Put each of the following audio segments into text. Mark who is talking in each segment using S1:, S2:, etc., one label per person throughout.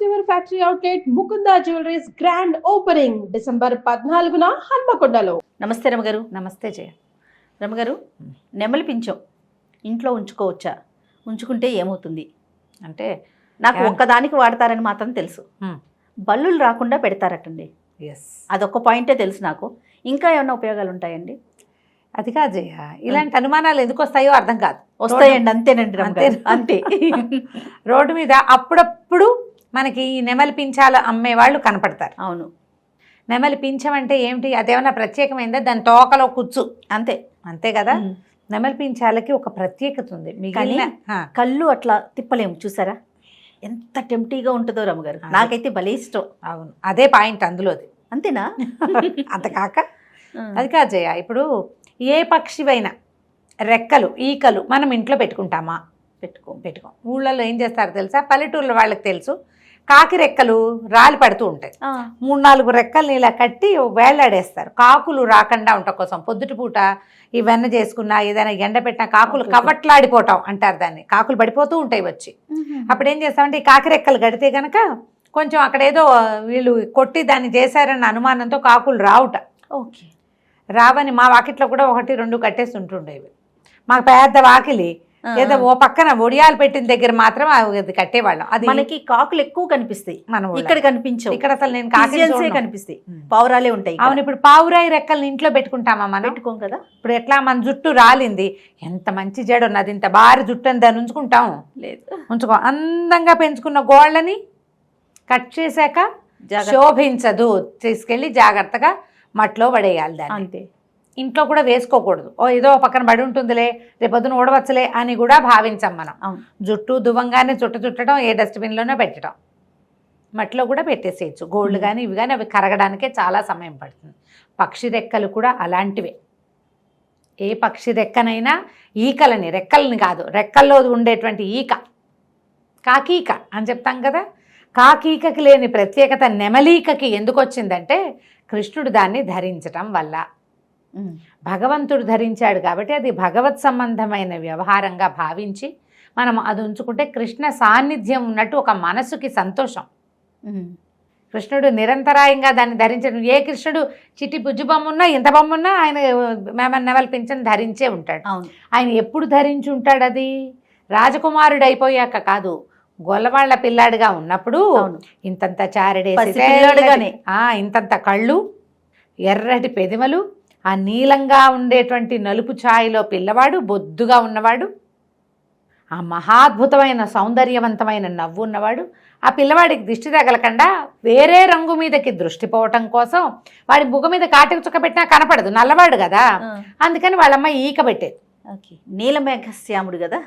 S1: ever factory outlet Mukunda Jewelries grand opening December 14న హన్మకొండలో.
S2: నమస్తే రమగారు.
S3: నమస్తే జయ.
S2: రమగారు, నెమలి పించం ఇంట్లో ఉంచుకోవచ్చా? ఉంచుకుంటే ఏమవుతుంది? అంటే నాకు ఒక్కదానికి వాడతారని మాత్రం తెలుసు. బల్లులు రాకుండా పెడతారటండి. అదొక పాయింటే తెలుసు నాకు. ఇంకా ఏమైనా ఉపయోగాలు ఉంటాయండి?
S3: అది కాదు జయ, ఇలాంటి అనుమానాలు ఎందుకు వస్తాయో అర్థం కాదు.
S2: వస్తాయండి, అంతేనండి. అంతే.
S3: రోడ్డు మీద అప్పుడప్పుడు మనకి ఈ నెమలి పించాలు అమ్మేవాళ్ళు కనపడతారు.
S2: అవును.
S3: నెమలి పించం అంటే ఏమిటి? అదేమన్నా ప్రత్యేకమైందా? దాని తోకలో కుచ్చు, అంతే కదా. నెమలి పించాలకి ఒక ప్రత్యేకత ఉంది.
S2: కళ్ళు అట్లా తిప్పలేము, చూసారా ఎంత టెంప్టీగా ఉంటుందో రమగారు. నాకైతే భలే ఇష్టం.
S3: అవును, అదే పాయింట్ అందులోది.
S2: అంతేనా?
S3: అంత కాక అది కాదు జయ, ఇప్పుడు ఏ పక్షివైనా రెక్కలు, ఈకలు మనం ఇంట్లో పెట్టుకుంటామా? పెట్టుకోం. ఊళ్ళల్లో ఏం చేస్తారో తెలుసా? పల్లెటూరులో వాళ్ళకి తెలుసు. కాకి రెక్కలు రాలి పడుతూ ఉంటాయి. 3-4 రెక్కల్ని ఇలా కట్టి వేళ్లాడేస్తారు, కాకులు రాకుండా ఉండటం కోసం. పొద్దుటిపూట ఈ వెన్న చేసుకున్నా, ఏదైనా ఎండ పెట్టినా కాకులు కవట్లాడిపోవటం అంటారు దాన్ని. కాకులు పడిపోతూ ఉంటాయి వచ్చి. అప్పుడు ఏం చేస్తామంటే ఈ కాకి రెక్కలు కడితే కనుక కొంచెం అక్కడేదో వీళ్ళు కొట్టి దాన్ని చేశారన్న అనుమానంతో కాకులు రావుట.
S2: ఓకే.
S3: రావని మా వాకిట్లో కూడా 1-2 కట్టేసి ఉంటుండేవి. మాకు పెద్ద వాకిలి, ఏదో ఓ పక్కన ఒడియాలు పెట్టిన దగ్గర మాత్రం అది కట్టేవాళ్ళం. అది
S2: మనకి కాకులు ఎక్కువ కనిపిస్తాయి, మనం ఇక్కడ కనిపించవు.
S3: ఇక్కడ అసలు నేను కాకి
S2: కనిపిస్తాయి, పావురాలే ఉంటాయి.
S3: అవును. ఇప్పుడు పావురాయి రెక్కల్ని ఇంట్లో పెట్టుకుంటామా? మనం
S2: పెట్టుకోం కదా.
S3: ఇప్పుడు ఎట్లా మన జుట్టు రాలింది, ఎంత మంచి జడ ఉన్నది, ఇంత భారీ జుట్టు అని దాన్ని ఉంచుకుంటాం? లేదు, ఉంచుకో. అందంగా పెంచుకున్న గోళ్ళని కట్ చేశాక శోభించదు, తీసుకెళ్ళి జాగ్రత్తగా మట్లో పడేయాలి దాన్ని. అంతే. ఇంట్లో కూడా వేసుకోకూడదు. ఏదో పక్కన పడి ఉంటుందిలే, రేపొద్దున ఊడవచ్చులే అని కూడా భావించాం మనం. జుట్టు దువ్వంగానే చుట్టడం, ఏ డస్ట్బిన్లోనే పెట్టడం. మట్లో కూడా పెట్టేసేయచ్చు. గోల్డ్ కానీ ఇవి కానీ అవి కరగడానికే చాలా సమయం పడుతుంది. పక్షి రెక్కలు కూడా అలాంటివే. ఏ పక్షి రెక్కనైనా ఈకలని, రెక్కలని కాదు, రెక్కల్లో ఉండేటువంటి ఈక, కాకీక అని చెప్తాం కదా. కాకీకకి లేని ప్రత్యేకత నెమలీకకి ఎందుకు వచ్చిందంటే కృష్ణుడు దాన్ని ధరించటం వల్ల. భగవంతుడు ధరించాడు కాబట్టి అది భగవత్ సంబంధమైన వ్యవహారంగా భావించి మనం అది ఉంచుకుంటే కృష్ణ సాన్నిధ్యం ఉన్నట్టు ఒక మనసుకి సంతోషం. కృష్ణుడు నిరంతరాయంగా దాన్ని ధరించడం. ఏ కృష్ణుడు చిట్టి బుజ్జు బొమ్మ ఉన్నా, ఇంత బొమ్మ ఉన్నా ఆయన నెమలి పింఛన్ ధరించే ఉంటాడు. ఆయన ఎప్పుడు ధరించి ఉంటాడు? అది రాజకుమారుడు అయిపోయాక కాదు, గొల్లవాళ్ల పిల్లాడిగా ఉన్నప్పుడు ఇంతంత చారడేసి, ఇంతంత కళ్ళు, ఎర్రటి పెదిమలు, ఆ నీలంగా ఉండేటువంటి నలుపు ఛాయలో పిల్లవాడు, బొద్దుగా ఉన్నవాడు, ఆ మహాద్భుతమైన సౌందర్యవంతమైన నవ్వు ఉన్నవాడు. ఆ పిల్లవాడికి దృష్టి తగలకుండా వేరే రంగు మీదకి దృష్టి పోవటం కోసం వాడి బుగ్గ మీద కాటికి చుక్క పెట్టినా కనపడదు, నల్లవాడు కదా. అందుకని వాళ్ళమ్మ ఈక పెట్టేది.
S2: నీలమేఘశ్యాముడు కదా.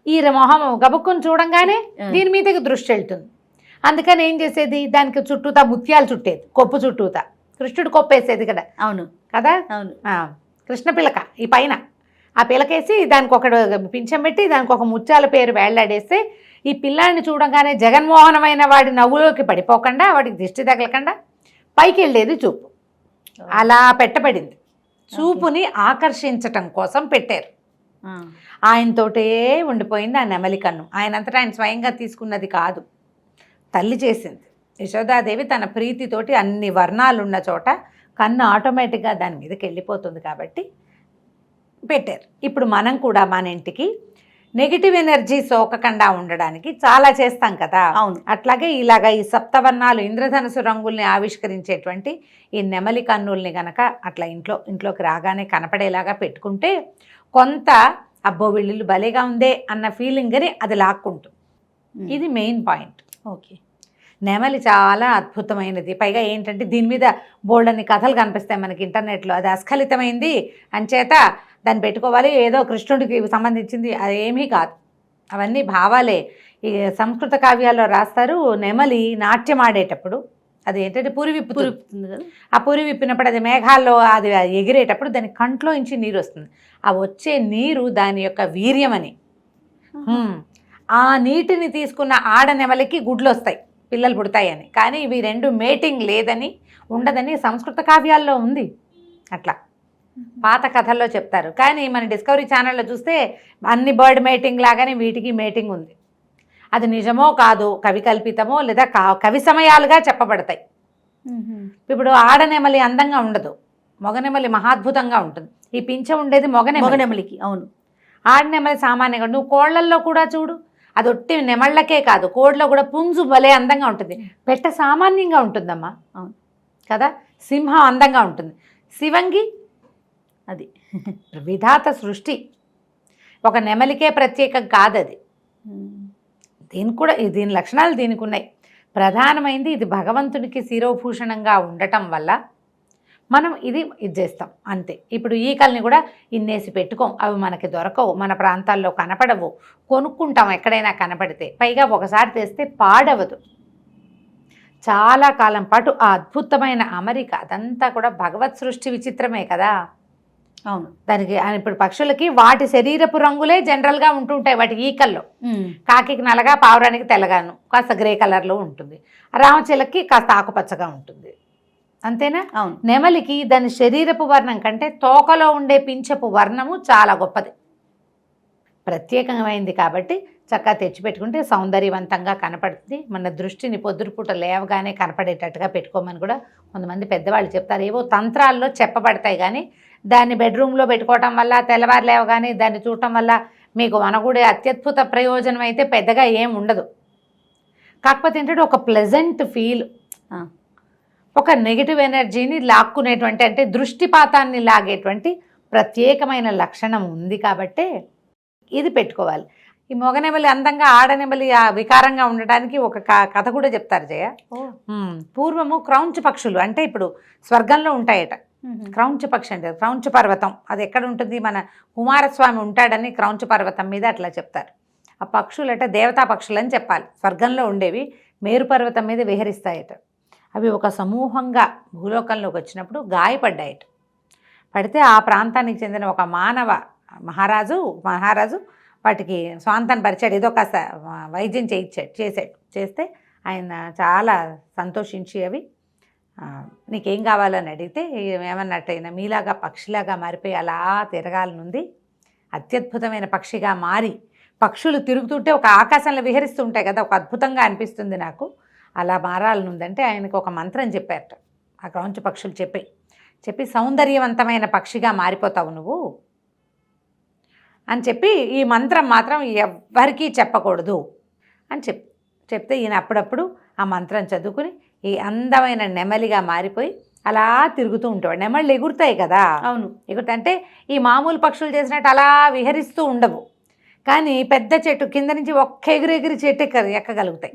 S3: ఈ మొహం గబుక్కుని చూడంగానే దీని మీదకి దృష్టి వెళ్తుంది. అందుకని ఏం చేసేది, దానికి చుట్టూతా ముత్యాలు చుట్టేది, కొప్పు చుట్టూతా. కృష్ణుడు కొప్పేసేది కదా.
S2: అవును
S3: కదా. అవును. కృష్ణ పిలక ఈ పైన ఆ పిలకేసి దానికి ఒక పింఛం పెట్టి దానికి ఒక ముత్యాల పేరు వేళ్లాడేస్తే ఈ పిల్లాడిని చూడంగానే జగన్మోహనమైన వాడి నవ్వులోకి పడిపోకుండా, వాడికి దిష్టి తగలకుండా పైకి వెళ్ళేది చూపు. అలా పెట్టబడింది. చూపుని ఆకర్షించటం కోసం పెట్టారు. ఆయనతోటే ఉండిపోయింది ఆ నెమలి కన్ను. ఆయనంతటా ఆయన స్వయంగా తీసుకున్నది కాదు, తల్లి చేసింది. యశోదాదేవి తన ప్రీతితోటి అన్ని వర్ణాలు ఉన్న చోట కన్ను ఆటోమేటిక్గా దాని మీదకి వెళ్ళిపోతుంది కాబట్టి పెట్టారు. ఇప్పుడు మనం కూడా మన ఇంటికి నెగిటివ్ ఎనర్జీ సోకకుండా ఉండడానికి చాలా చేస్తాం కదా.
S2: అవును.
S3: అట్లాగే ఇలాగ ఈ సప్తవర్ణాలు ఇంద్రధనుసు రంగుల్ని ఆవిష్కరించేటువంటి ఈ నెమలి కన్నుల్ని గనక అట్లా ఇంట్లోకి రాగానే కనపడేలాగా పెట్టుకుంటే కొంత అబ్బో వీళ్ళు భలేగా ఉందే అన్న ఫీలింగ్ని అది లాక్కుంటుంది. ఇది మెయిన్ పాయింట్.
S2: ఓకే.
S3: నెమలి చాలా అద్భుతమైనది. పైగా ఏంటంటే దీని మీద బోల్డన్ని కథలు కనిపిస్తాయి మనకి ఇంటర్నెట్లో. అది అస్ఖలితమైంది అంచేత దాన్ని పెట్టుకోవాలి, ఏదో కృష్ణుడికి సంబంధించింది, అదేమీ కాదు. అవన్నీ భావాలే. ఈ సంస్కృత కావ్యాల్లో రాస్తారు, నెమలి నాట్యం ఆడేటప్పుడు అది ఏంటంటే పురి విప్పుతుంది కదా. ఆ పురి విప్పినప్పుడు అది మేఘాల్లో అది ఎగిరేటప్పుడు దాని కంట్లో నుంచి నీరు వస్తుంది. ఆ వచ్చే నీరు దాని యొక్క వీర్యమని. ఆ నీటిని తీసుకున్న ఆడ నెమలికి గుడ్లు వస్తాయి, పిల్లలు పుడతాయని. కానీ ఇవి 2 మేటింగ్ లేదని, ఉండదని సంస్కృత కావ్యాల్లో ఉంది. అట్లా పాత కథల్లో చెప్తారు. కానీ మన డిస్కవరీ ఛానల్లో చూస్తే అన్ని బర్డ్ మేటింగ్ లాగానే వీటికి మేటింగ్ ఉంది. అది నిజమో కాదో, కవి కల్పితమో లేదా కవి సమయాలుగా చెప్పబడతాయి. ఇప్పుడు ఆడనెమలి అందంగా ఉండదు, మొగనెమలి మహాద్భుతంగా ఉంటుంది. ఈ పింఛ ఉండేది
S2: మొగనెమలికి. అవును.
S3: ఆడనెమలి సామాన్యంగా. నువ్వు కోళ్లల్లో కూడా చూడు, అది ఒట్టి నెమళ్ళకే కాదు, కోడిలో కూడా పుంజు భలే అందంగా ఉంటుంది. పెట్ట సామాన్యంగా ఉంటుందమ్మా.
S2: అవును
S3: కదా. సింహం అందంగా ఉంటుంది. శివంగి
S2: అది
S3: విధాత సృష్టి, ఒక నెమలికే ప్రత్యేకం కాదు అది. దీనికి కూడా దీని లక్షణాలు దీనికి ఉన్నాయి. ప్రధానమైంది ఇది భగవంతునికి శిరోభూషణంగా ఉండటం వల్ల మనం ఇది చేస్తాం అంతే. ఇప్పుడు ఈకల్ని కూడా ఇన్నేసి పెట్టుకోం, అవి మనకి దొరకవు, మన ప్రాంతాల్లో కనపడవు, కొనుక్కుంటాం ఎక్కడైనా కనపడితే. పైగా ఒకసారి తెస్తే పాడవదు, చాలా కాలం పాటు ఆ అద్భుతమైన అమరిక. అదంతా కూడా భగవత్ సృష్టి విచిత్రమే కదా.
S2: అవును.
S3: దానికి ఇప్పుడు పక్షులకి వాటి శరీరపు రంగులే జనరల్గా ఉంటుంటాయి. వాటి ఈకల్లో కాకికి నల్లగా, పావురానికి తెల్లగాను, కాస్త గ్రే కలర్లో ఉంటుంది. రామచిలకి కాస్త ఆకుపచ్చగా ఉంటుంది, అంతేనా.
S2: అవును.
S3: నెమలికి దాని శరీరపు వర్ణం కంటే తోకలో ఉండే పింఛపు వర్ణము చాలా గొప్పది, ప్రత్యేకమైంది. కాబట్టి చక్కగా తెచ్చిపెట్టుకుంటే సౌందర్యవంతంగా కనపడుతుంది. మన దృష్టిని పొద్దురుపూట లేవగానే కనపడేటట్టుగా పెట్టుకోమని కూడా కొంతమంది పెద్దవాళ్ళు చెప్తారు. ఏవో తంత్రాల్లో చెప్పబడతాయి, కానీ దాన్ని బెడ్రూమ్లో పెట్టుకోవటం వల్ల, తెల్లవారు లేవగానే దాన్ని చూడటం వల్ల మీకు మనగుడే అత్యద్భుత ప్రయోజనం అయితే పెద్దగా ఏం ఉండదు. కాకపోతే ఏంటంటే ఒక ప్లెజెంట్ ఫీల్, ఒక నెగిటివ్ ఎనర్జీని లాక్కునేటువంటి, అంటే దృష్టిపాతాన్ని లాగేటువంటి ప్రత్యేకమైన లక్షణం ఉంది. కాబట్టే ఇది పెట్టుకోవాలి. ఈ మొగనెమలి అందంగా, ఆడనెమలి వికారంగా ఉండడానికి ఒక కథ కూడా చెప్తారు జయ. పూర్వము క్రౌంచ పక్షులు అంటే ఇప్పుడు స్వర్గంలో ఉంటాయట. క్రౌంచ పక్షి అంటే క్రౌంచ పర్వతం, అది ఎక్కడ ఉంటుంది, మన కుమారస్వామి ఉంటాడని క్రౌంచ పర్వతం మీద అట్లా చెప్తారు. ఆ పక్షులట దేవతా పక్షులు అని చెప్పాలి, స్వర్గంలో ఉండేవి, మేరు పర్వతం మీద విహరిస్తాయట. అవి ఒక సమూహంగా భూలోకంలోకి వచ్చినప్పుడు గాయపడ్డాయట. పడితే ఆ ప్రాంతానికి చెందిన ఒక మహారాజు వాటికి స్వాంతం పరిచాడు, ఏదో కాస్త వైద్యం చేస్తే ఆయన చాలా సంతోషించి అవి నీకేం కావాలని అడిగితే ఏమన్నట్టయినా మీలాగా పక్షిలాగా మారిపోయి అలా తిరగాలనుంది, అత్యద్భుతమైన పక్షిగా మారి, పక్షులు తిరుగుతుంటే ఒక ఆకాశంలో విహరిస్తూ ఉంటాయి కదా, ఒక అద్భుతంగా అనిపిస్తుంది నాకు, అలా మారాలనుందంటే ఆయనకు ఒక మంత్రం చెప్పారట. ఆ క్రౌంచ పక్షులు చెప్పి సౌందర్యవంతమైన పక్షిగా మారిపోతావు నువ్వు అని చెప్పి, ఈ మంత్రం మాత్రం ఎవ్వరికీ చెప్పకూడదు అని చెప్తే ఈయన అప్పుడప్పుడు ఆ మంత్రం చదువుకుని ఈ అందమైన నెమలిగా మారిపోయి అలా తిరుగుతూ ఉంటాడు. నెమళ్ళు ఎగురుతాయి కదా.
S2: అవును.
S3: ఎగురుతాయంటే ఈ మామూలు పక్షులు చేసినట్టు అలా విహరిస్తూ ఉండవు, కానీ పెద్ద చెట్టు కింద నుంచి ఒక్క ఎగిరెగిరి చెట్టు ఎక్కగలుగుతాయి.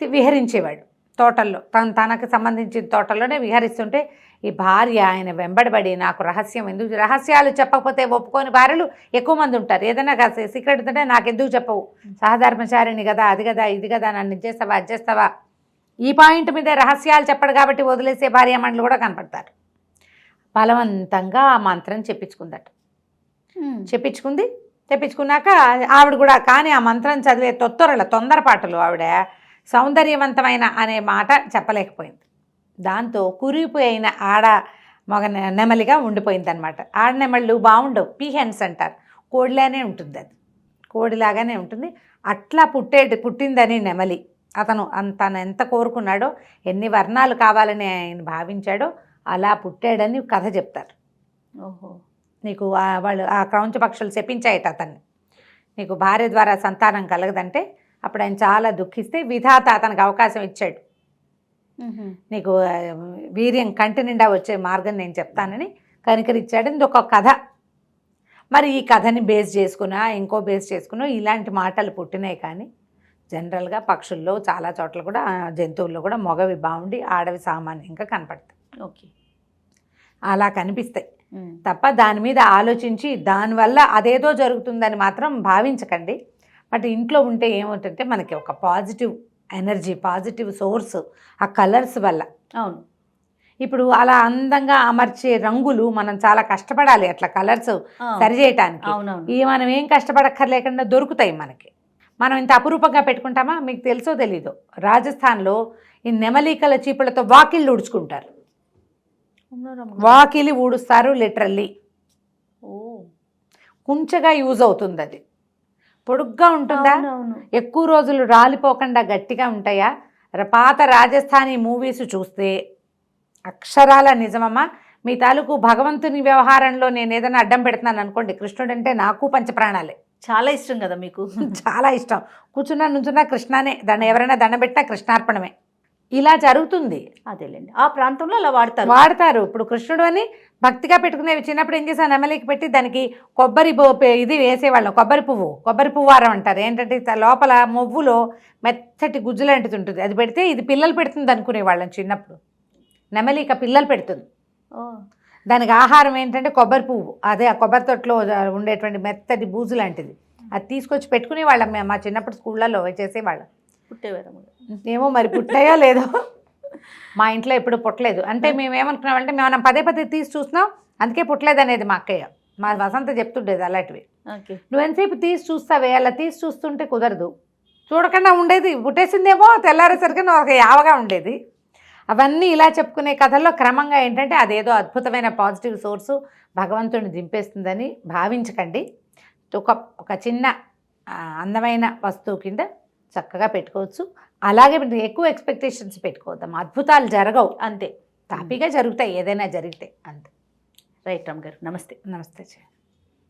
S3: విహరించేవాడు తోటల్లో, తనకు సంబంధించిన తోటల్లోనే విహరిస్తుంటే ఈ భార్య ఆయన వెంబడబడి నాకు రహస్యాలు చెప్పకపోతే ఒప్పుకొని భార్యలు ఎక్కువ మంది ఉంటారు. ఏదైనా సీక్రెట్ ఉంటే నాకెందుకు చెప్పవు, సహధర్మచారిణి కదా, అది కదా ఇది కదా, నన్ను ఇచ్చేస్తావా అది చేస్తావా, ఈ పాయింట్ మీదే రహస్యాలు చెప్పడు కాబట్టి వదిలేసే భార్యామండలు కూడా కనపడతారు. బలవంతంగా ఆ మంత్రం తెప్పించుకున్నాక ఆవిడ కూడా, కానీ ఆ మంత్రం చదివే తొందరపాటులు ఆవిడ సౌందర్యవంతమైన అనే మాట చెప్పలేకపోయింది. దాంతో కురిపోయిన మగ నెమలిగా ఉండిపోయింది అనమాట. ఆడనెమళ్ళు బాగుండవు, పీహెన్స్ అంటారు, కోడిలానే ఉంటుంది, అది కోడిలాగానే ఉంటుంది. అట్లా పుట్టిందని నెమలి తను ఎంత కోరుకున్నాడో, ఎన్ని వర్ణాలు కావాలని ఆయన భావించాడో అలా పుట్టాడని కథ చెప్తారు.
S2: ఓహో.
S3: నీకు వాళ్ళు ఆ క్రౌంచ పక్షులు చెప్పించాయట అతన్ని, నీకు భార్య ద్వారా సంతానం కలగదంటే అప్పుడు ఆయన చాలా దుఃఖిస్తే విధాత అతనికి అవకాశం ఇచ్చాడు, నీకు వీర్యం కంటి నిండా వచ్చే మార్గం నేను చెప్తానని కనికరిచ్చాడు. ఇది ఒక కథ. మరి ఈ కథని బేస్ చేసుకున్నా ఇంకో బేస్ చేసుకున్నా ఇలాంటి మాటలు పుట్టినాయి. కానీ జనరల్గా పక్షుల్లో చాలా చోట్ల కూడా, జంతువుల్లో కూడా మగవి బాగుండి ఆడవి సామాన్యంగా కనపడతాయి.
S2: ఓకే,
S3: అలా కనిపిస్తాయి తప్ప దాని మీద ఆలోచించి దానివల్ల అదేదో జరుగుతుందని మాత్రం భావించకండి. బట్ ఇంట్లో ఉంటే ఏమవుతుందంటే మనకి ఒక పాజిటివ్ ఎనర్జీ, పాజిటివ్ సోర్స్ ఆ కలర్స్ వల్ల.
S2: అవును.
S3: ఇప్పుడు అలా అందంగా అమర్చే రంగులు మనం చాలా కష్టపడాలి అట్లా కలర్స్ సరిచేయటానికి. ఇవి మనం ఏం కష్టపడక్కర్లేకుండా దొరుకుతాయి మనకి. మనం ఇంత అపురూపంగా పెట్టుకుంటామా, మీకు తెలుసో తెలీదో, రాజస్థాన్లో ఈ నెమలికల చీపులతో వాకిళ్ళు ఊడ్చుకుంటారు. వాకిలి ఊడుస్తారు లిటరల్లీ. కుంచగా యూజ్ అవుతుంది అది. పొడుగ్గా ఉంటుందా,
S2: అవునవును.
S3: ఎక్కువ రోజులు రాలిపోకుండా గట్టిగా ఉంటాయా? పాత రాజస్థానీ మూవీస్ చూస్తే అక్షరాల నిజమమ్మా. మీ తాలూకు భగవంతుని వ్యవహారంలో నేను ఏదైనా అడ్డం పెడుతున్నాను అనుకోండి, కృష్ణుడు అంటే నాకు పంచప్రాణాలే,
S2: చాలా ఇష్టం కదా మీకు.
S3: చాలా ఇష్టం. కూర్చున్నా నుంచున్నా కృష్ణానే, దాన్ని ఎవరైనా దండం పెట్టినా కృష్ణార్పణమే. ఇలా జరుగుతుంది.
S2: అదేలేండి, ఆ ప్రాంతంలో అలా
S3: వాడతారు. ఇప్పుడు కృష్ణుడు అని భక్తిగా పెట్టుకునేవి. చిన్నప్పుడు ఏం చేశాను, నెమలికి పెట్టి దానికి కొబ్బరి ఇది వేసేవాళ్ళం, కొబ్బరి పువ్వు వారం అంటారు. ఏంటంటే లోపల మొవ్వులో మెత్తటి గుజ్జు లాంటిది ఉంటుంది, అది పెడితే ఇది పిల్లలు పెడుతుంది అనుకునేవాళ్ళం చిన్నప్పుడు. నెమలిక పిల్లలు పెడుతుంది. దానికి ఆహారం ఏంటంటే కొబ్బరి పువ్వు, అదే ఆ కొబ్బరి తొట్లో ఉండేటువంటి మెత్తటి బూజు లాంటిది, అది తీసుకొచ్చి పెట్టుకునేవాళ్ళం మేము మా చిన్నప్పుడు స్కూళ్ళల్లో చేసేవాళ్ళం.
S2: పుట్టేవారు
S3: ఏమో మరి పుట్టాయో లేదో, మా ఇంట్లో ఎప్పుడు పుట్టలేదు. అంటే మేము ఏమనుకున్నామంటే మేము పదే పదే తీసి చూస్తున్నాం, అందుకే పుట్టలేదు అనేది మా అక్కయ్య, మా వసంత చెప్తుండేది అలాంటివి. నువ్వు ఎంతసేపు తీసి చూస్తావే, అలా తీసి చూస్తుంటే కుదరదు, చూడకుండా ఉండేది, పుట్టేసిందేమో తెల్లారేసరికి ఒక యావగా ఉండేది. అవన్నీ ఇలా చెప్పుకునే కథల్లో క్రమంగా ఏంటంటే అదేదో అద్భుతమైన పాజిటివ్ సోర్సు భగవంతుడిని దింపేస్తుందని భావించకండి. ఒక చిన్న అందమైన వస్తువు కింద చక్కగా పెట్టుకోవచ్చు. అలాగే ఎక్కువ ఎక్స్పెక్టేషన్స్ పెట్టుకోవద్దాం, అద్భుతాలు జరగవు, అంతే. తాపీగా జరుగుతాయి, ఏదైనా జరిగితే అంతే.
S2: రైట్ రామ్ గారు, నమస్తే.
S3: నమస్తే.